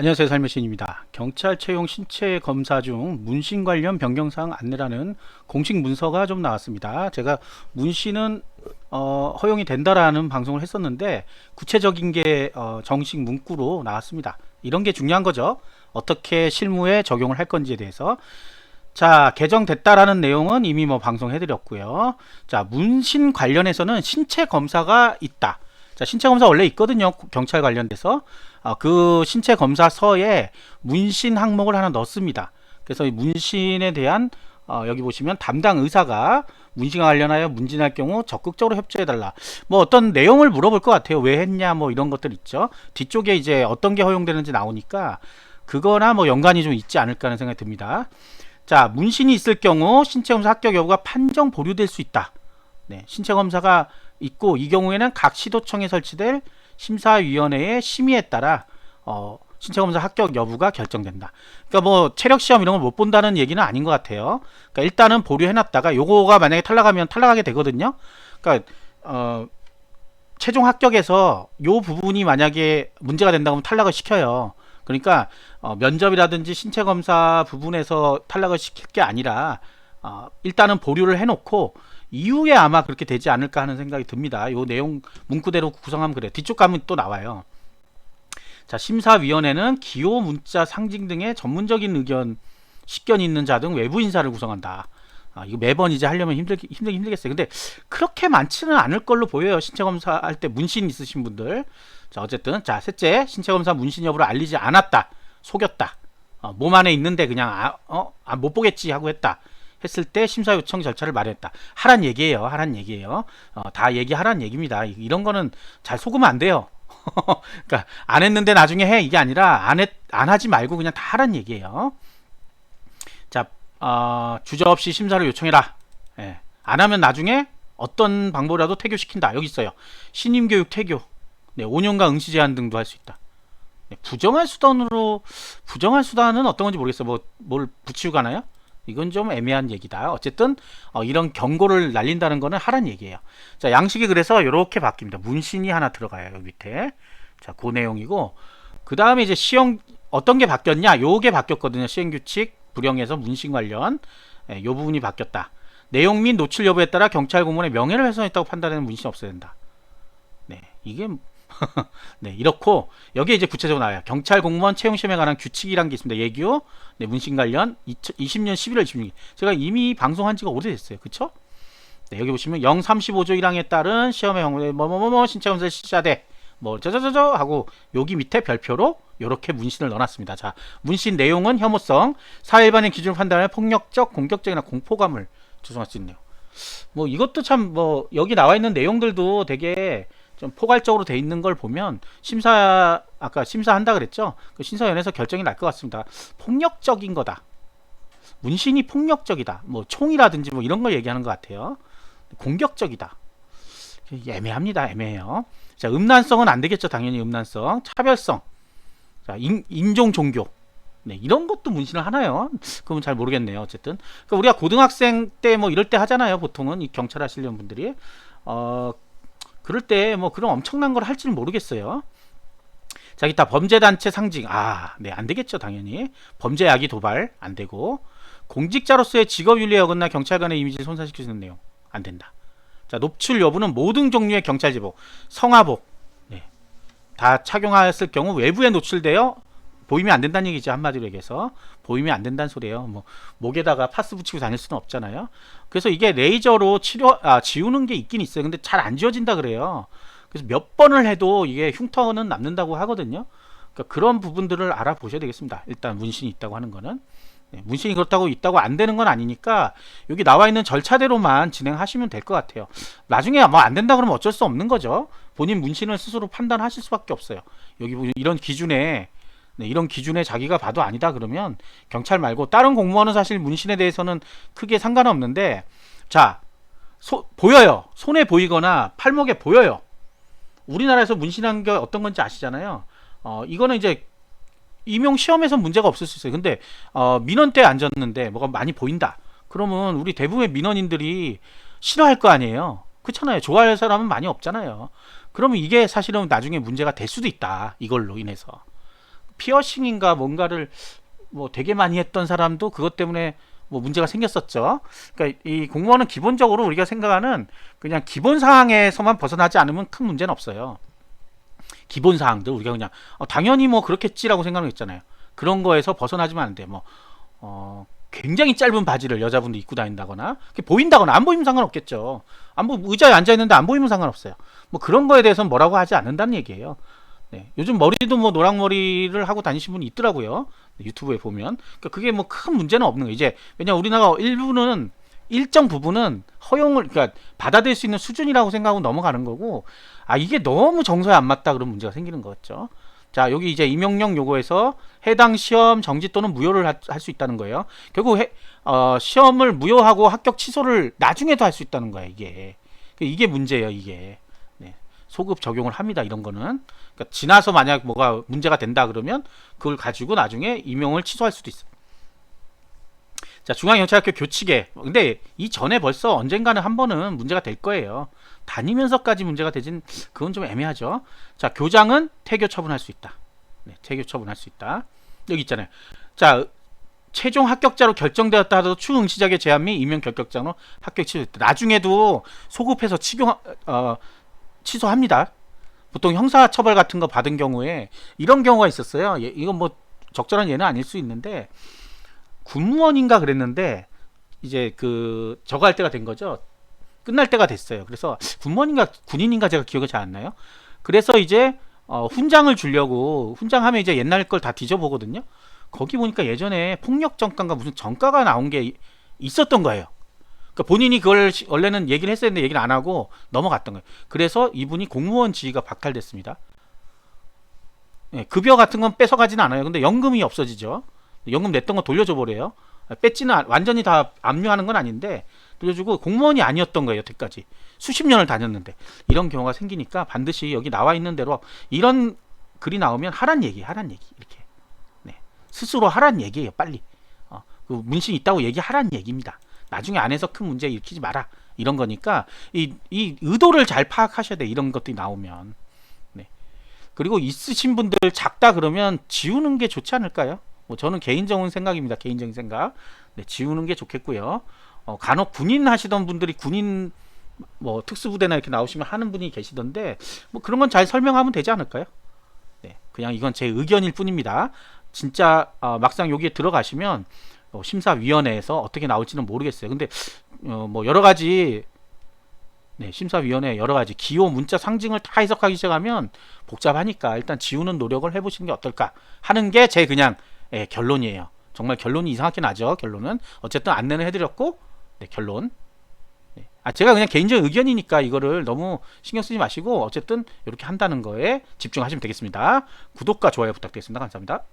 안녕하세요, 살며신입니다. 경찰 채용 신체 검사 중 문신 관련 변경사항 안내라는 공식 문서가 좀 나왔습니다. 제가 문신은 허용이 된다라는 방송을 했었는데 구체적인 게 정식 문구로 나왔습니다. 이런 게 중요한 거죠. 어떻게 실무에 적용을 할 건지에 대해서. 자, 개정됐다라는 내용은 이미 뭐 방송해드렸고요. 자, 문신 관련해서는 신체 검사가 있다. 자, 신체 검사 원래 있거든요. 경찰 관련돼서. 그 신체 검사서에 문신 항목을 하나 넣습니다. 그래서 이 문신에 대한 여기 보시면 담당 의사가 문신과 관련하여 문진할 경우 적극적으로 협조해달라. 뭐 어떤 내용을 물어볼 것 같아요. 왜 했냐 뭐 이런 것들 있죠. 뒤쪽에 이제 어떤 게 허용되는지 나오니까 그거나 뭐 연관이 좀 있지 않을까 하는 생각이 듭니다. 자, 문신이 있을 경우 신체검사 합격 여부가 판정 보류될 수 있다. 네, 신체검사가 있고 이 경우에는 각 시도청에 설치될 심사위원회의 심의에 따라 신체검사 합격 여부가 결정된다. 그러니까 뭐 체력시험 이런 걸 못 본다는 얘기는 아닌 것 같아요. 그러니까 일단은 보류해놨다가 요거가 만약에 탈락하면 탈락하게 되거든요. 그러니까 최종 합격에서 요 부분이 만약에 문제가 된다고 하면 탈락을 시켜요. 그러니까 면접이라든지 신체검사 부분에서 탈락을 시킬 게 아니라 일단은 보류를 해놓고 이후에 아마 그렇게 되지 않을까 하는 생각이 듭니다. 요 내용 문구대로 구성하면 그래요. 뒤쪽 가면 또 나와요. 자, 심사위원회는 기호, 문자, 상징 등의 전문적인 의견, 식견이 있는 자 등 외부 인사를 구성한다. 이거 매번 이제 하려면 힘들겠어요. 근데 그렇게 많지는 않을 걸로 보여요. 신체검사 할 때 문신 있으신 분들. 자, 어쨌든 자, 셋째, 신체검사 문신 여부를 알리지 않았다. 속였다. 몸 안에 있는데 그냥 못 보겠지 하고 했을 때 심사 요청 절차를 마련했다. 하란 얘기예요. 하란 얘기예요. 다 얘기하란 얘기입니다. 이런 거는 잘 속으면 안 돼요. 그러니까 안 했는데 나중에 해 이게 아니라 안 하지 말고 그냥 다 하란 얘기예요. 자, 주저없이 심사를 요청해라. 예. 안 하면 나중에 어떤 방법이라도 퇴교시킨다. 여기 있어요. 신임교육 퇴교. 네, 5년간 응시 제한 등도 할 수 있다. 네, 부정할 수단은 어떤 건지 모르겠어요. 뭘 붙이고 가나요? 이건 좀 애매한 얘기다. 어쨌든 이런 경고를 날린다는 거는 하란 얘기예요. 자, 양식이 그래서 이렇게 바뀝니다. 문신이 하나 들어가요. 여기 밑에. 자, 그 내용이고 그 다음에 이제 시형 어떤 게 바뀌었냐? 요게 바뀌었거든요. 시행규칙 불용에서 문신 관련 요 부분이 바뀌었다. 내용 및 노출 여부에 따라 경찰 공무원의 명예를 훼손했다고 판단하는 문신 없어야 된다. 네, 이게 네, 이렇고 여기에 이제 구체적으로 나와요. 경찰 공무원 채용 시험에 관한 규칙이란 게 있습니다. 예규, 네, 문신 관련 2020년 11월 26일. 제가 이미 방송한 지가 오래됐어요. 그쵸? 네, 여기 보시면 035조 1항에 따른 시험의 경우에 뭐뭐뭐뭐 신체검사 실시하되 뭐 저저저저 하고 여기 밑에 별표로 이렇게 문신을 넣어놨습니다. 자, 문신 내용은 혐오성, 사회 일반의 기준을 판단하여 폭력적, 공격적이나 공포감을 조성할 수 있네요. 뭐 이것도 참 뭐 여기 나와 있는 내용들도 되게 좀 포괄적으로 돼 있는 걸 보면 아까 심사한다 그랬죠? 그 심사위원회에서 결정이 날 것 같습니다. 폭력적인 거다. 문신이 폭력적이다. 뭐 총이라든지 뭐 이런 걸 얘기하는 것 같아요. 공격적이다. 애매합니다. 애매해요. 자, 음란성은 안 되겠죠. 당연히 음란성. 차별성. 자, 인종, 종교. 네, 이런 것도 문신을 하나요? 그건 잘 모르겠네요. 어쨌든. 그러니까 우리가 고등학생 때 뭐 이럴 때 하잖아요. 보통은 이 경찰 하시려는 분들이. 그럴 때 뭐 그런 엄청난 걸 할지는 모르겠어요. 자, 기타 범죄단체 상징. 네, 안 되겠죠. 당연히. 범죄 야기 도발 안 되고. 공직자로서의 직업윤리에 어긋나 경찰관의 이미지를 손상시킬 수 있는 내용. 안 된다. 자, 노출 여부는 모든 종류의 경찰 제복, 성화복, 네, 다 착용하였을 경우 외부에 노출되어 보이면 안 된다는 얘기죠. 한마디로 얘기해서 보이면 안 된다는 소리예요. 뭐 목에다가 파스 붙이고 다닐 수는 없잖아요. 그래서 이게 레이저로 지우는 게 있긴 있어요. 근데 잘 안 지워진다 그래요. 그래서 몇 번을 해도 이게 흉터는 남는다고 하거든요. 그러니까 그런 부분들을 알아보셔야 되겠습니다. 일단 문신이 있다고 하는 거는. 네, 문신이 그렇다고 있다고 안 되는 건 아니니까 여기 나와 있는 절차대로만 진행하시면 될 것 같아요. 나중에 뭐 안 된다 그러면 어쩔 수 없는 거죠. 본인 문신을 스스로 판단하실 수밖에 없어요. 여기 이런 기준에 이런 기준에 자기가 봐도 아니다 그러면 경찰 말고 다른 공무원은 사실 문신에 대해서는 크게 상관은 없는데, 자, 보여요. 손에 보이거나 팔목에 보여요. 우리나라에서 문신한 게 어떤 건지 아시잖아요. 이거는 이제 임용 시험에서 문제가 없을 수 있어요. 근데 민원 때 앉았는데 뭐가 많이 보인다. 그러면 우리 대부분의 민원인들이 싫어할 거 아니에요. 그렇잖아요. 좋아할 사람은 많이 없잖아요. 그러면 이게 사실은 나중에 문제가 될 수도 있다. 이걸로 인해서. 피어싱인가 뭔가를 뭐 되게 많이 했던 사람도 그것 때문에 뭐 문제가 생겼었죠. 그러니까 이 공무원은 기본적으로 우리가 생각하는 그냥 기본 사항에서만 벗어나지 않으면 큰 문제는 없어요. 기본 사항들 우리가 그냥 당연히 뭐 그렇겠지라고 생각했잖아요. 그런 거에서 벗어나지면 안 돼. 뭐 굉장히 짧은 바지를 여자분도 입고 다닌다거나 그게 보인다거나 안 보이면 상관없겠죠. 안 보, 의자에 앉아 있는데 안 보이면 상관없어요. 뭐 그런 거에 대해서는 뭐라고 하지 않는다는 얘기예요. 네, 요즘 머리도 뭐 노랑머리를 하고 다니시는 분이 있더라고요. 네, 유튜브에 보면. 그러니까 그게 뭐 큰 문제는 없는 거예요. 이제 왜냐 우리나라 일부는 일정 부분은 허용을 그러니까 받아들일 수 있는 수준이라고 생각하고 넘어가는 거고 아 이게 너무 정서에 안 맞다 그런 문제가 생기는 거죠. 자 여기 이제 임용령 요구에서 해당 시험 정지 또는 무효를 할 수 있다는 거예요. 결국 시험을 무효하고 합격 취소를 나중에도 할 수 있다는 거야 이게 문제예요 이게. 네, 소급 적용을 합니다 이런 거는. 그러니까 지나서 만약 뭐가 문제가 된다 그러면 그걸 가지고 나중에 임용을 취소할 수도 있어요. 자 중앙경찰학교 교칙에 근데 이전에 벌써 언젠가는 한 번은 문제가 될 거예요. 다니면서까지 문제가 되진 그건 좀 애매하죠. 자 교장은 퇴교 처분할 수 있다. 네, 퇴교 처분할 수 있다. 여기 있잖아요. 자 최종 합격자로 결정되었다 하더라도 추후 응시자의 제한 및 임용 결격장으로 합격 취소했다. 나중에도 소급해서 취소합니다. 보통 형사처벌 같은 거 받은 경우에 이런 경우가 있었어요. 이건 뭐 적절한 예는 아닐 수 있는데 군무원인가 그랬는데 이제 그 저거 할 때가 된 거죠. 끝날 때가 됐어요. 그래서 군무원인가 군인인가 제가 기억이 잘 안 나요. 그래서 이제 훈장을 주려고 훈장하면 이제 옛날 걸 다 뒤져보거든요. 거기 보니까 예전에 폭력 전과인가 무슨 전과가 나온 게 있었던 거예요. 그러니까 본인이 그걸 원래는 얘기를 했어야 했는데 얘기를 안 하고 넘어갔던 거예요. 그래서 이분이 공무원 지위가 박탈됐습니다. 네, 급여 같은 건 뺏어가지는 않아요. 근데 연금이 없어지죠. 연금 냈던 거 돌려줘 버려요. 뺏지는 완전히 다 압류하는 건 아닌데 돌려주고 공무원이 아니었던 거예요. 여태까지 수십 년을 다녔는데 이런 경우가 생기니까 반드시 여기 나와 있는 대로 이런 글이 나오면 하란 얘기 이렇게 네. 스스로 하란 얘기예요. 빨리 그 문신 있다고 얘기하란 얘기입니다. 나중에 안에서 큰 문제 일으키지 마라 이런 거니까 이 의도를 잘 파악하셔야 돼. 이런 것들이 나오면 네. 그리고 있으신 분들 작다 그러면 지우는 게 좋지 않을까요? 뭐 저는 개인적인 생각입니다. 개인적인 생각. 네, 지우는 게 좋겠고요. 간혹 군인 하시던 분들이 군인 뭐 특수부대나 이렇게 나오시면 하는 분이 계시던데 뭐 그런 건 잘 설명하면 되지 않을까요? 네, 그냥 이건 제 의견일 뿐입니다. 진짜 막상 여기에 들어가시면 심사위원회에서 어떻게 나올지는 모르겠어요. 근데 뭐 여러 가지 네, 심사위원회 여러 가지 기호, 문자, 상징을 다 해석하기 시작하면 복잡하니까 일단 지우는 노력을 해보시는 게 어떨까 하는 게 제 그냥 결론이에요. 정말 결론이 이상하게 나죠. 결론은 어쨌든 안내는 해드렸고 네, 결론. 네. 제가 그냥 개인적인 의견이니까 이거를 너무 신경 쓰지 마시고 어쨌든 이렇게 한다는 거에 집중하시면 되겠습니다. 구독과 좋아요 부탁드리겠습니다. 감사합니다.